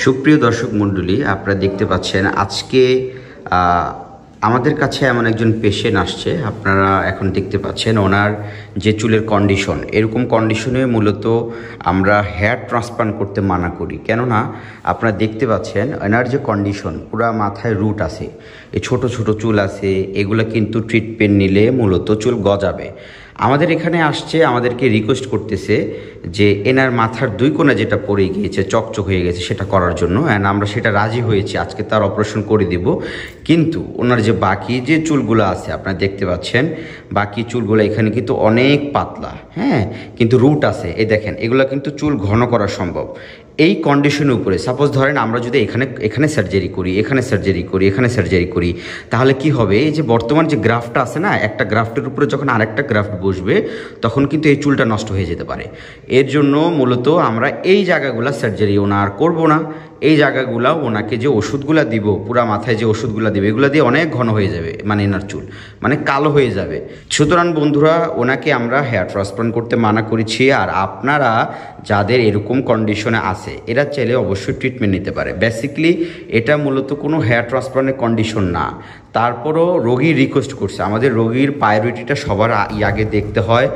সুপ্রিয় দর্শক মণ্ডলী, আপনারা দেখতে পাচ্ছেন আজকে আমাদের কাছে এমন একজন পেশেন্ট আসছে। আপনারা এখন দেখতে পাচ্ছেন ওনার যে চুলের কন্ডিশন, এরকম কন্ডিশনে মূলত আমরা হেয়ার ট্রান্সপ্লান্ট করতে মানা করি। কেননা আপনারা দেখতে পাচ্ছেন ওনার যে কন্ডিশন, পুরা মাথায় রুট আছে, এই ছোট ছোট চুল আছে, এগুলো কিন্তু ট্রিটমেন্ট নিলে মূলত চুল গজাবে। আমাদের এখানে আসছে, আমাদেরকে রিকোয়েস্ট করতেছে যে এনার মাথার দুই কোণা যেটা পড়ে গিয়েছে, চকচক হয়ে গেছে, সেটা করার জন্য। অ্যান্ড আমরা সেটা রাজি হয়েছি, আজকে তার অপারেশন করে দিব। কিন্তু ওনার যে বাকি যে চুলগুলো আছে আপনারা দেখতে পাচ্ছেন, বাকি চুলগুলো এখানে কিন্তু অনেক পাতলা, হ্যাঁ, কিন্তু রুট আছে। এই দেখেন, এগুলো কিন্তু চুল ঘন করা সম্ভব। এই কন্ডিশনের উপরে সাপোজ ধরেন আমরা যদি এখানে সার্জারি করি, এখানে সার্জারি করি, এখানে সার্জারি করি, তাহলে কি হবে? এই যে বর্তমান যে গ্রাফটা আছে না, একটা গ্রাফটের উপরে যখন আরেকটা গ্রাফট বসবে, তখন কিন্তু এই চুলটা নষ্ট হয়ে যেতে পারে। এর জন্য মূলত আমরা এই জায়গাগুলো সার্জারি ওনার করব না। এই জায়গাগুলো ওনাকে যে ওষুধগুলো দিব, পুরা মাথায় যে ওষুধগুলো দিব, এগুলো দিয়ে অনেক ঘন হয়ে যাবে, মানে এনার চুল মানে কালো হয়ে যাবে। সুতরাং বন্ধুরা, ওনাকে আমরা হেয়ার ট্রান্সপ্লান্ট করতে মানা করেছি। আর আপনারা যাদের এরকম কন্ডিশনে আছে, এরা চাইলে অবশ্যই ট্রিটমেন্ট নিতে পারে। বেসিক্যালি এটা মূলত কোনো হেয়ার ট্রান্সপ্লান্টের কন্ডিশন না। তারপরও রোগী রিকোয়েস্ট করছে, আমাদের রোগীর প্রায়োরিটিটা সবার আগে দেখতে হয়।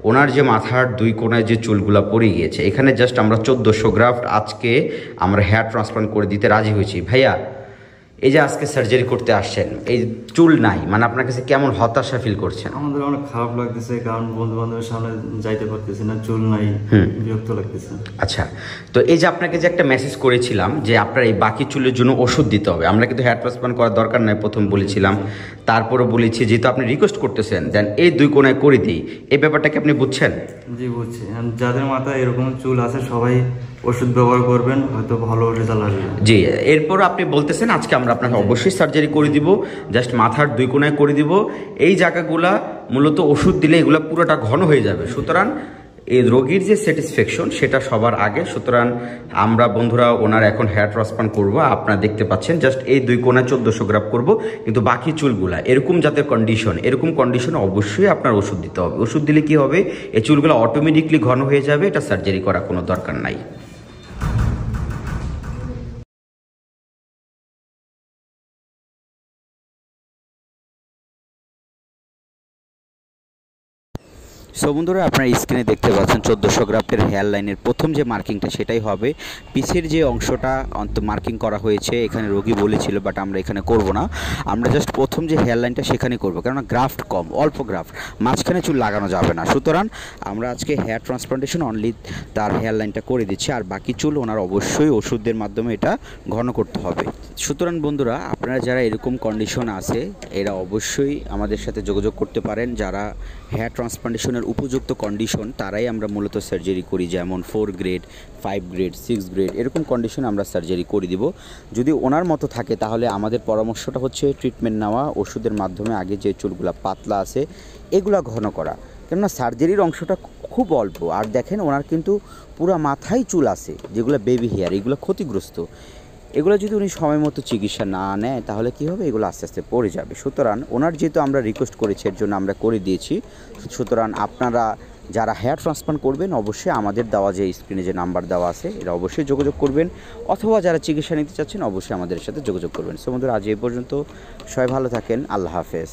ওনার যে মাথার দুই কোণায় যে চুলগুলো পড়ে গিয়েছে, এখানে জাস্ট আমরা 1400 গ্রাফট আজকে আমরা হেয়ার ট্রান্সপ্লান্ট করে দিতে রাজি হয়েছি। ভাইয়া, এই যে আজকে সার্জারি করতে আসছেন, এই চুল নাই, মানে আপনার কাছে কেমন হতাশা ফিল করছেন? আমাদের অনেক খারাপ লাগতেছে, কারণ বন্ধু বান্ধবের সামনে যাইতে পারতেছি না, চুল নাই, বিরক্ত লাগতেছে। আচ্ছা, তো এই যে আপনাকে যে একটা মেসেজ করেছিলাম যে আপনার এই বাকি চুলের জন্য ওষুধ দিতে হবে, আমরা কিন্তু হেয়ার ট্রান্সপ্লান্ট করার দরকার নাই প্রথম বলেছিলাম, তারপরে বলেছি যেহেতু আপনি রিকোয়েস্ট করতেছেন দেন এই দুই কোণায় করে দিই। এই ব্যাপারটা কি আপনি বুঝছেন? জি বুঝছি। যাদের মাথায় এরকম চুল আছে সবাই ওষুধ ব্যবহার করবেন, হয়তো ভালো রেজাল্ট আসবে। জি, এরপর আপনি বলতেছেন আজকে আমরা আপনাকে অবশ্যই সার্জারি করে দিব, জাস্ট মাথার দুই কোণায় করে দিব। এই জায়গাগুলা মূলত ওষুধ দিলে এগুলো পুরোটা ঘন হয়ে যাবে। সুতরাং এই রোগীর যে স্যাটিসফ্যাকশন সেটা সবার আগে। সুতরাং আমরা বন্ধুরা ওনার এখন হেয়ার ট্রান্সপ্লান্ট করবো। আপনারা দেখতে পাচ্ছেন জাস্ট এই দুই কোণায় 1400 গ্রাফ করবো, কিন্তু বাকি চুলগুলা এরকম যাতে কন্ডিশন, এরকম কন্ডিশনে অবশ্যই আপনার ওষুধ দিতে হবে। ওষুধ দিলে কি হবে? এই চুলগুলো অটোমেটিকলি ঘন হয়ে যাবে, এটা সার্জারি করার কোনো দরকার নাই। সো বন্ধুরা, আপনার স্ক্রিনে দেখতে পাচ্ছেন 1400 গ্রাফের হেয়ার লাইনের প্রথম যে মার্কিংটা সেটাই হবে। পিছের যে অংশটা মার্কিং করা হয়েছে এখানে রোগী বলেছিল, বাট আমরা এখানে করব না। আমরা জাস্ট প্রথম যে হেয়ার লাইনটা সেখানে করবো, কেননা গ্রাফট কম, অল্প গ্রাফট, মাঝখানে চুল লাগানো যাবে না। সুতরাং আমরা আজকে হেয়ার ট্রান্সপ্লান্টেশন অনলি তার হেয়ার লাইনটা করে দিচ্ছি, আর বাকি চুল ওনার অবশ্যই ওষুধের মাধ্যমে এটা ঘন করতে হবে। সুতরাং বন্ধুরা, আপনারা যারা এরকম কন্ডিশন আছে এরা অবশ্যই আমাদের সাথে যোগাযোগ করতে পারেন। যারা হেয়ার ট্রান্সপ্লান্টেশনের উপযুক্ত কন্ডিশন তারাই আমরা মূলত সার্জারি করি, যেমন 4 গ্রেড, 5 গ্রেড, 6 গ্রেড এরকম কন্ডিশনে আমরা সার্জারি করে দিব। যদি ওনার মতো থাকে তাহলে আমাদের পরামর্শটা হচ্ছে ট্রিটমেন্ট নেওয়া, ওষুধের মাধ্যমে আগে যে চুলগুলো পাতলা আছে এগুলো ঘন করা, কেননা সার্জারির অংশটা খুব অল্প। আর দেখেন ওনার কিন্তু পুরো মাথায় চুল আছে যেগুলো বেবি হেয়ার, এগুলো ক্ষতিগ্রস্ত। এগুলো যদি উনি সময় মতো চিকিৎসা না নেয় তাহলে কী হবে? এগুলো আস্তে আস্তে পড়ে যাবে। সুতরাং ওনার যেহেতু আমরা রিকোয়েস্ট করেছি এর জন্য আমরা করে দিয়েছি। সুতরাং আপনারা যারা হেয়ার ট্রান্সপ্লান্ট করবেন অবশ্যই আমাদের দেওয়া যে স্ক্রিনে যে নাম্বার দেওয়া আছে এরা অবশ্যই যোগাযোগ করবেন, অথবা যারা চিকিৎসা নিতে চাচ্ছেন অবশ্যই আমাদের সাথে যোগাযোগ করবেন। সো বন্ধুরা, আজ এই পর্যন্ত, সবাই ভালো থাকেন, আল্লাহ হাফেজ।